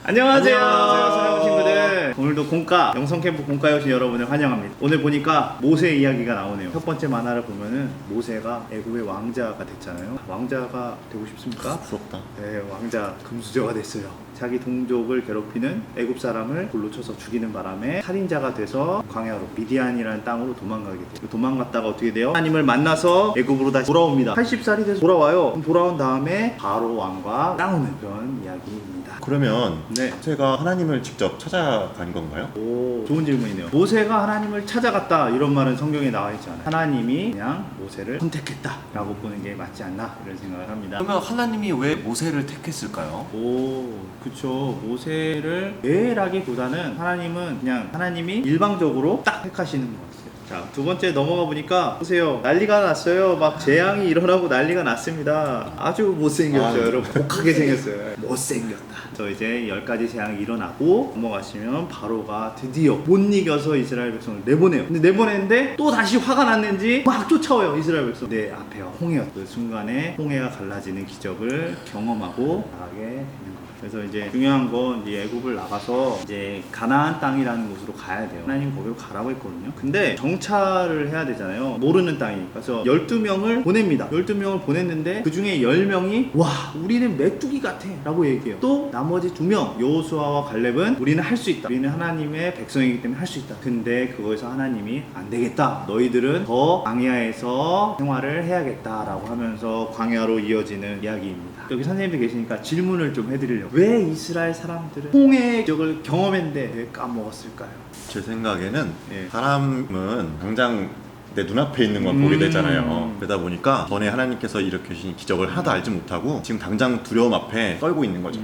안녕하세요. 안녕하세요. 사랑하는 친구들. 오늘도 공과 영성캠프 공과에 오신 여러분을 환영합니다. 오늘 보니까 모세 이야기가 나오네요. 첫 번째 만화를 보면은 모세가 애굽의 왕자가 됐잖아요. 왕자가 되고 싶습니까? 부럽다. 네, 왕자 금수저가 됐어요. 자기 동족을 괴롭히는 애굽 사람을 불로 쳐서 죽이는 바람에 살인자가 돼서 광야로 미디안이라는 땅으로 도망가게 돼요. 도망갔다가 어떻게 돼요? 하나님을 만나서 애굽으로 다시 돌아옵니다. 80살이 돼서 돌아와요. 돌아온 다음에 바로 왕과 싸우는 그런 이야기입니다. 그러면 네. 모세가 하나님을 직접 찾아간 건가요? 오, 좋은 질문이네요. 모세가 하나님을 찾아갔다 이런 말은 성경에 나와 있지 않아요. 하나님이 그냥 모세를 선택했다라고 보는 게 맞지 않나 이런 생각을 합니다. 그러면 하나님이 왜 모세를 택했을까요? 오, 그쵸. 모세를 왜라기보다는 하나님은 그냥 하나님이 일방적으로 딱 택하시는 것 같아요. 자, 두 번째 넘어가 보니까 보세요. 난리가 났어요. 막 재앙이 일어나고 난리가 났습니다. 아주 못생겼죠. 여러분. 독하게 생겼어요. 못생겼다. 그래서 이제 10가지 재앙이 일어나고 넘어가시면 바로가 드디어 못 이겨서 이스라엘 백성을 내보내요. 근데 내보내는데 또 다시 화가 났는지 막 쫓아와요. 이스라엘 백성. 내 앞에가 홍해였어. 그 순간에 홍해가 갈라지는 기적을 경험하고 나가게 되는 거예요. 그래서 이제 중요한 건 이제 애굽을 나가서 이제 가나안 땅이라는 곳으로 가야 돼요. 하나님 거기로 가라고 했거든요. 근데 정찰을 해야 되잖아요. 모르는 땅이니까. 그래서 12명을 보냅니다. 12명을 보냈는데 그 중에 10명이 와 우리는 메뚜기 같아 라고 얘기해요. 또 나머지 2명 여호수아와 갈렙은 우리는 할 수 있다. 우리는 하나님의 백성이기 때문에 할 수 있다. 근데 그거에서 하나님이 안 되겠다. 너희들은 더 광야에서 생활을 해야겠다 라고 하면서 광야로 이어지는 이야기입니다. 여기 선생님들 계시니까 질문을 좀 해드리려고. 왜 이스라엘 사람들은 홍해의 기적을 경험했는데 왜 까먹었을까요? 제 생각에는 예. 사람은 당장 내 눈앞에 있는 건 보게 되잖아요. 그러다 보니까 전에 하나님께서 일으켜주신 기적을 하나도 알지 못하고 지금 당장 두려움 앞에 떨고 있는 거죠.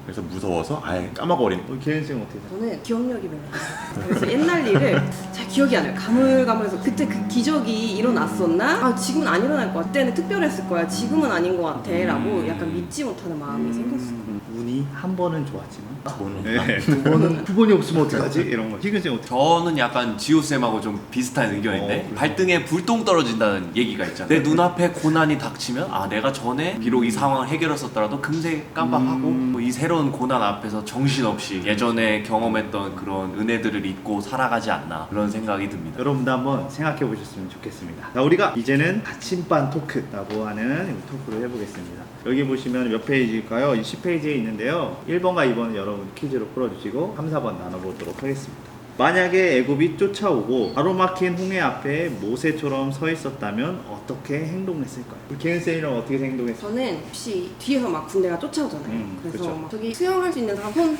그래서 무서워서 아예 까먹어버리는 거예요. 기현쌤 어떻게 생각해요? 저는 기억력이 별로 안 나요. 그래서 옛날 일을 잘 기억이 안 나요. 가물가물해서 그때 그 기적이 일어났었나? 아 지금은 안 일어날 것 같아. 그때는 특별했을 거야. 지금은 아닌 것 같아. 라고 약간 믿지 못하는 마음이 생겼어요. 운이 한 번은 좋았지만 두 번은 네, 두 번은 두 번이 없으면 어떡하지? 이런 거. 희근쌤 어떻게? 저는 약간 지호쌤하고 좀 비슷한 의견인데 발등에 불똥 떨어진다는 얘기가 있잖아요. 내 눈앞에 고난이 닥치면 아 내가 전에 비록 이 상황을 해결했었더라도 금세 깜빡하고 뭐이 새로운 고난 앞에서 정신없이 예전에 경험했던 그런 은혜들을 잊고 살아가지 않나 그런 생각이 듭니다. 여러분도 한번 생각해 보셨으면 좋겠습니다. 자, 우리가 이제는 나침반 토크라고 하는 토크를 해보겠습니다. 여기 보시면 몇 페이지일까요? 10페이지에 있는데요. 1번과 2번은 여러분 퀴즈로 풀어주시고 3, 4번 나눠보도록 하겠습니다. 만약에 애굽이 쫓아오고 가로막힌 홍해 앞에 모세처럼 서 있었다면 어떻게 행동했을까요? 개은쌤이랑 어떻게 행동했어요? 저는 혹시 뒤에서 막 군대가 쫓아오잖아요. 그래서 그쵸. 막 저기 수영할 수 있는 사람 혼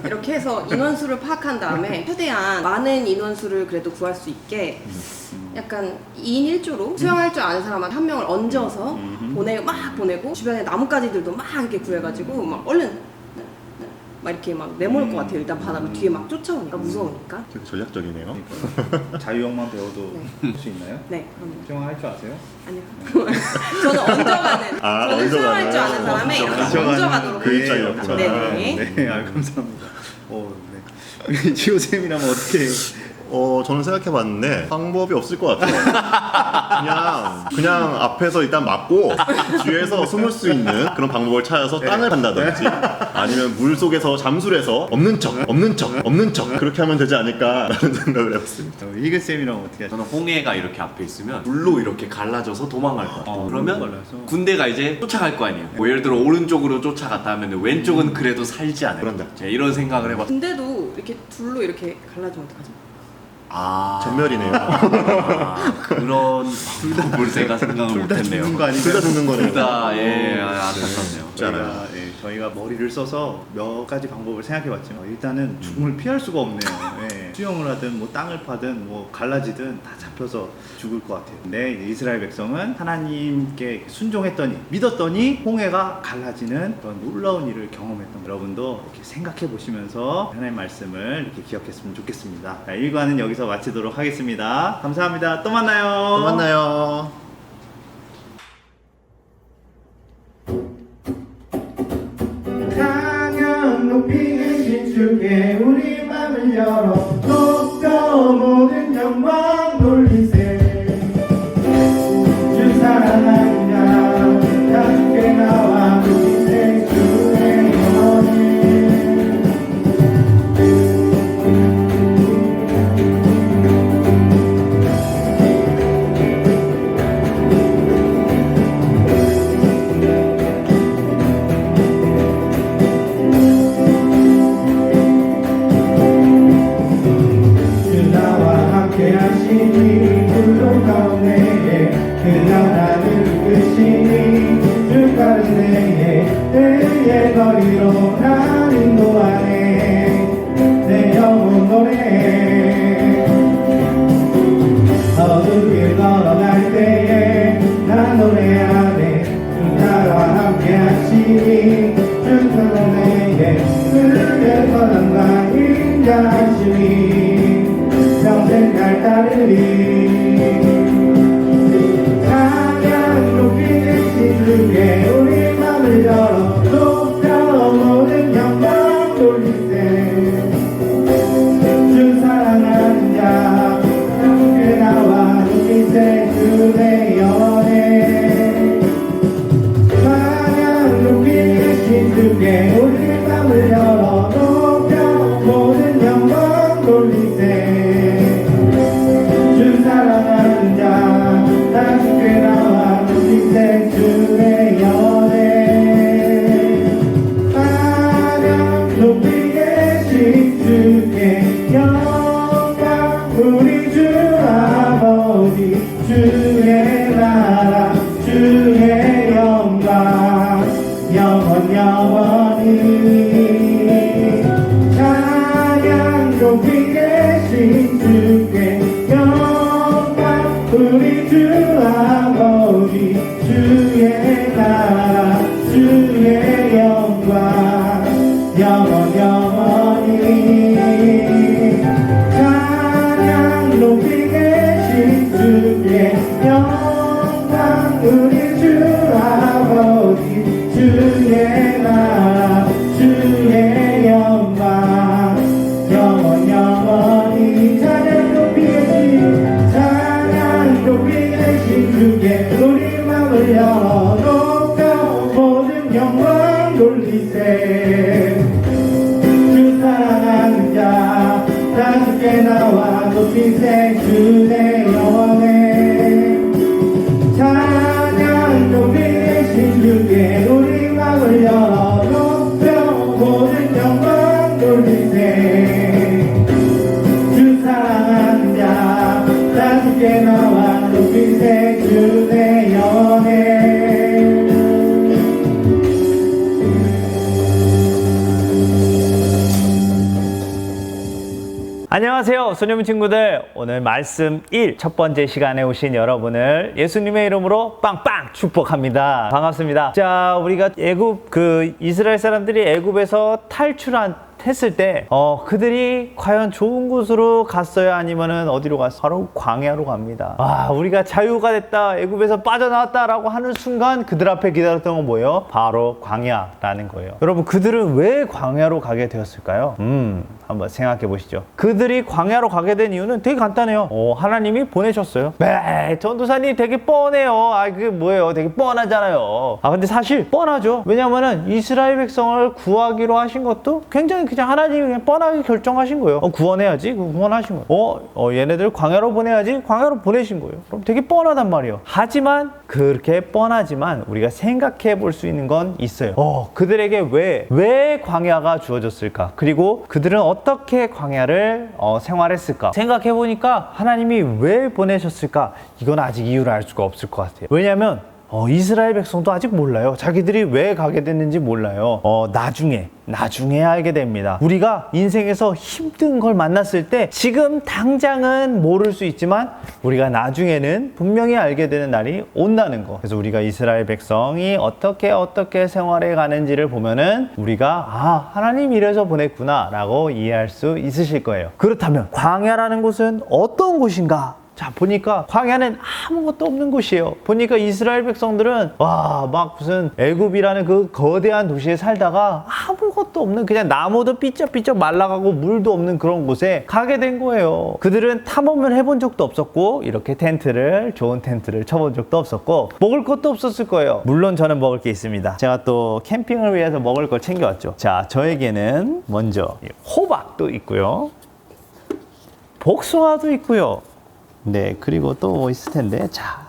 이렇게 해서 인원수를 파악한 다음에 최대한 많은 인원수를 그래도 구할 수 있게 약간 2인 1조로 수영할 줄 아는 사람 한 명을 얹어서 막 보내고 주변에 나뭇가지들도 막 이렇게 구해가지고 막 얼른 막 이렇게 막 내몰 것 같아요. 일단 바다로 뒤에 막 쫓아오니까 무서우니까. 되게 전략적이네요. 그러니까 자유형만 배워도 할 수 있나요? 네, 그럼요. 수영할 줄 아세요? 아니요. 저는 얹어가는. 아, 저는 수영할 얹어가는. 줄 아는 사람에 얹어가도록 그 입장이었구나. 하겠습니다. 네네. 네, 감사합니다. 네. 지호쌤이라면 어떻게? 저는 생각해봤는데 방법이 없을 것 같아요. 그냥 앞에서 일단 막고 뒤에서 숨을 수 있는 그런 방법을 찾아서 땅을 판다든지 아니면 물 속에서 잠수를 해서 없는 척 그렇게 하면 되지 않을까라는 생각을 해봤습니다. 희근쌤이랑 어떻게 하죠? 저는 홍해가 이렇게 앞에 있으면 물로 이렇게 갈라져서 도망갈 것 같아요. 그러면 물로 갈라서. 군대가 이제 쫓아갈 거 아니에요. 뭐 예를 들어 오른쪽으로 쫓아갔다 하면 왼쪽은 그래도 살지 않아요. 그런다. 이런 생각을 해봤어요. 근데도 이렇게 둘로 이렇게 갈라지면 어떡하죠? 아 전멸이네요. 그런 방법을 제가 생각을 둘 다 못했네요. 죽는 거 아니에요? 둘 다 죽는 거네요. 둘 다 예 안타깝네요. 저희가 머리를 써서 몇 가지 방법을 생각해봤지만 일단은 죽음을 피할 수가 없네요. 예. 수영을 하든 뭐 땅을 파든 뭐 갈라지든 다 잡혀서 죽을 것 같아요. 근데 이제 이스라엘 백성은 하나님께 순종했더니 믿었더니 홍해가 갈라지는 그런 놀라운 일을 경험했던 여러분도 이렇게 생각해 보시면서 하나님의 말씀을 이렇게 기억했으면 좋겠습니다. 자, 1과는 여기서 마치도록 하겠습니다. 감사합니다. 또 만나요. 또 만나요. 강연 높이는 신축에 우리 맘을 열어 높여 모든 영광 돌리세 주 사랑하는 자 함께 나와 우리 주의 영혼을 주 사랑에게 그래서 난 나인 자신이 평생 잘 따르리 찬양 높이 계신 주께 우리 맘을 열어 높여 모든 영광 돌리세 주 사랑하는 자 함께 나와 높이세 주의 연애 찬양 높이 계신 주께 우리 맘을 열어 높여 모든 영광 돌리세 주 사랑하는 자 함께 나와 높이세 주의 연애 찬양 높이 계신 주께 영광 우리 주 아버지 주의 나라 주의 영광 영원히 찬양 높이 계신 주께 영광 우리 주 아버지 주의 나라 주의 영광 영원히 찬양 높이 계신 주께 영광 우리 주 아버지 주의 나라 주의 영광 영원히 찬양 높이 계신 주께 우리 맘을 열어 높여 모든 영광 돌리세 주 사랑하는 자 함께 나와 높이세 주의 영원에 찬양 높이 계신 주께 우리 맘을 열어 높여 모든 영광 돌리세 주 사랑하는 자 함께 나와 높이세 주의 연애 안녕하세요 소녀민 친구들. 오늘 말씀 1 첫 번째 시간에 오신 여러분을 예수님의 이름으로 빵빵 축복합니다. 반갑습니다. 자, 우리가 애굽 이스라엘 사람들이 애굽에서 탈출했을 때 그들이 과연 좋은 곳으로 갔어요? 아니면은 어디로 갔어요? 바로 광야로 갑니다. 우리가 자유가 됐다, 애굽에서 빠져나왔다라고 하는 순간 그들 앞에 기다렸던 건 뭐예요? 바로 광야라는 거예요. 여러분, 그들은 왜 광야로 가게 되었을까요? 한번 생각해 보시죠. 그들이 광야로 가게 된 이유는 되게 간단해요. 하나님이 보내셨어요. 네, 전도사님 되게 뻔해요. 그게 뭐예요? 되게 뻔하잖아요. 근데 사실 뻔하죠. 왜냐면은 이스라엘 백성을 구하기로 하신 것도 굉장히 그냥 하나님이 그냥 뻔하게 결정하신 거예요. 구원해야지. 구원하신 거예요. 얘네들 광야로 보내야지. 광야로 보내신 거예요. 그럼 되게 뻔하단 말이에요. 하지만 그렇게 뻔하지만 우리가 생각해 볼 수 있는 건 있어요. 그들에게 왜 광야가 주어졌을까? 그리고 그들은 어떻게 광야를 생활했을까? 생각해 보니까 하나님이 왜 보내셨을까? 이건 아직 이유를 알 수가 없을 것 같아요. 왜냐하면 이스라엘 백성도 아직 몰라요. 자기들이 왜 가게 됐는지 몰라요. 나중에 알게 됩니다. 우리가 인생에서 힘든 걸 만났을 때 지금 당장은 모를 수 있지만 우리가 나중에는 분명히 알게 되는 날이 온다는 거. 그래서 우리가 이스라엘 백성이 어떻게 생활해 가는지를 보면은 우리가 하나님 이래서 보냈구나 라고 이해할 수 있으실 거예요. 그렇다면 광야라는 곳은 어떤 곳인가? 자, 보니까 광야는 아무것도 없는 곳이에요. 보니까 이스라엘 백성들은 막 무슨 애굽이라는 그 거대한 도시에 살다가 아무것도 없는 그냥 나무도 삐쩍삐쩍 말라가고 물도 없는 그런 곳에 가게 된 거예요. 그들은 탐험을 해본 적도 없었고 이렇게 좋은 텐트를 쳐본 적도 없었고 먹을 것도 없었을 거예요. 물론 저는 먹을 게 있습니다. 제가 또 캠핑을 위해서 먹을 걸 챙겨왔죠. 자, 저에게는 먼저 호박도 있고요, 복숭아도 있고요. 네, 그리고 또 뭐 있을 텐데, 자,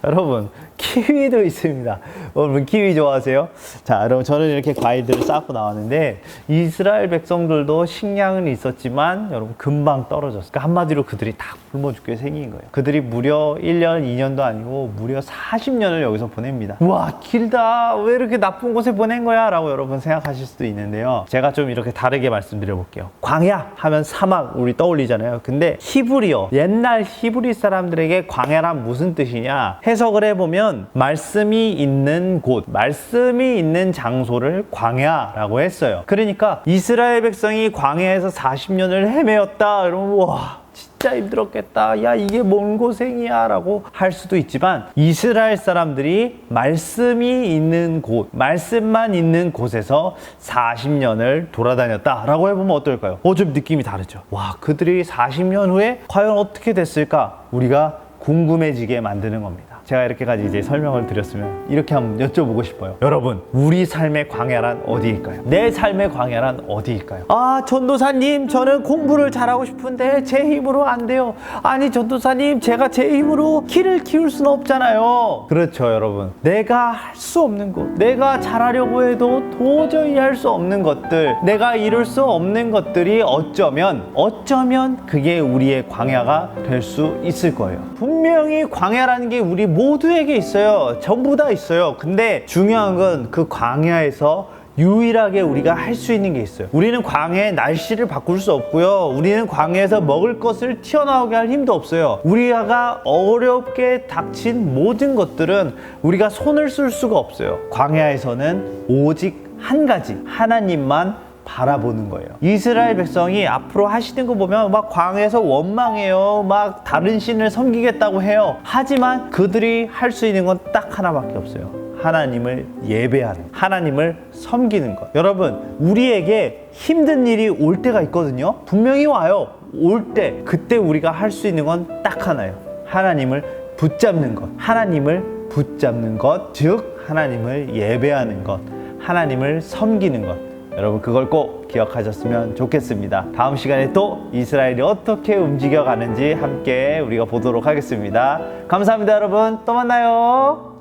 여러분, 키위도 있습니다. 여러분, 키위 좋아하세요? 자, 여러분, 저는 이렇게 과일들을 쌓고 나왔는데 이스라엘 백성들도 식량은 있었지만 여러분 금방 떨어졌어요. 그러니까 한마디로 그들이 다 굶어 죽게 생긴 거예요. 그들이 무려 1년, 2년도 아니고 무려 40년을 여기서 보냅니다. 우와, 길다. 왜 이렇게 나쁜 곳에 보낸 거야? 라고 여러분 생각하실 수도 있는데요. 제가 좀 이렇게 다르게 말씀드려 볼게요. 광야 하면 사막 우리 떠올리잖아요. 근데 히브리어, 옛날 히브리 사람들에게 광야란 무슨 뜻이냐 해석을 해보면 뭐냐면 말씀이 있는 곳, 말씀이 있는 장소를 광야라고 했어요. 그러니까 이스라엘 백성이 광야에서 40년을 헤매었다. 그러면 와, 진짜 힘들었겠다. 야, 이게 뭔 고생이야 라고 할 수도 있지만 이스라엘 사람들이 말씀이 있는 곳, 말씀만 있는 곳에서 40년을 돌아다녔다 라고 해보면 어떨까요? 좀 느낌이 다르죠. 와, 그들이 40년 후에 과연 어떻게 됐을까? 우리가 궁금해지게 만드는 겁니다. 제가 이렇게까지 이제 설명을 드렸으면 이렇게 한번 여쭤보고 싶어요. 여러분, 우리 삶의 광야란 어디일까요? 내 삶의 광야란 어디일까요? 아, 전도사님, 저는 공부를 잘하고 싶은데 제 힘으로 안 돼요. 아니, 전도사님, 제가 제 힘으로 키를 키울 수는 없잖아요. 그렇죠, 여러분. 내가 할 수 없는 것, 내가 잘하려고 해도 도저히 할 수 없는 것들, 내가 이룰 수 없는 것들이 어쩌면 그게 우리의 광야가 될 수 있을 거예요. 분명히 광야라는 게 우리 모두에게 있어요. 전부 다 있어요. 근데 중요한 건 그 광야에서 유일하게 우리가 할 수 있는 게 있어요. 우리는 광야의 날씨를 바꿀 수 없고요. 우리는 광야에서 먹을 것을 튀어나오게 할 힘도 없어요. 우리가 어렵게 닥친 모든 것들은 우리가 손을 쓸 수가 없어요. 광야에서는 오직 한 가지, 하나님만 바라보는 거예요. 이스라엘 백성이 앞으로 하시는 거 보면 막 광야에서 원망해요. 막 다른 신을 섬기겠다고 해요. 하지만 그들이 할 수 있는 건 딱 하나밖에 없어요. 하나님을 예배하는, 하나님을 섬기는 것. 여러분, 우리에게 힘든 일이 올 때가 있거든요. 분명히 와요. 올 때, 그때 우리가 할 수 있는 건 딱 하나예요. 하나님을 붙잡는 것. 하나님을 붙잡는 것, 즉 하나님을 예배하는 것, 하나님을 섬기는 것. 여러분, 그걸 꼭 기억하셨으면 좋겠습니다. 다음 시간에 또 이스라엘이 어떻게 움직여가는지 함께 우리가 보도록 하겠습니다. 감사합니다, 여러분. 또 만나요.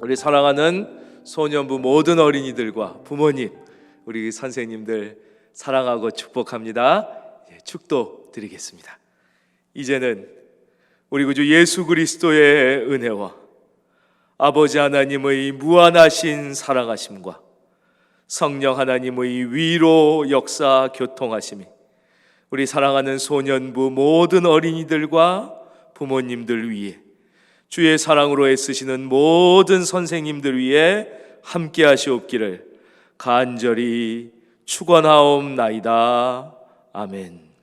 우리 사랑하는 소년부 모든 어린이들과 부모님, 우리 선생님들 사랑하고 축복합니다. 축도 드리겠습니다. 이제는 우리 구주 예수 그리스도의 은혜와 아버지 하나님의 무한하신 사랑하심과 성령 하나님의 위로 역사 교통하심이 우리 사랑하는 소년부 모든 어린이들과 부모님들 위해, 주의 사랑으로 애쓰시는 모든 선생님들 위해 함께 하시옵기를 간절히 축원하옵나이다. 아멘.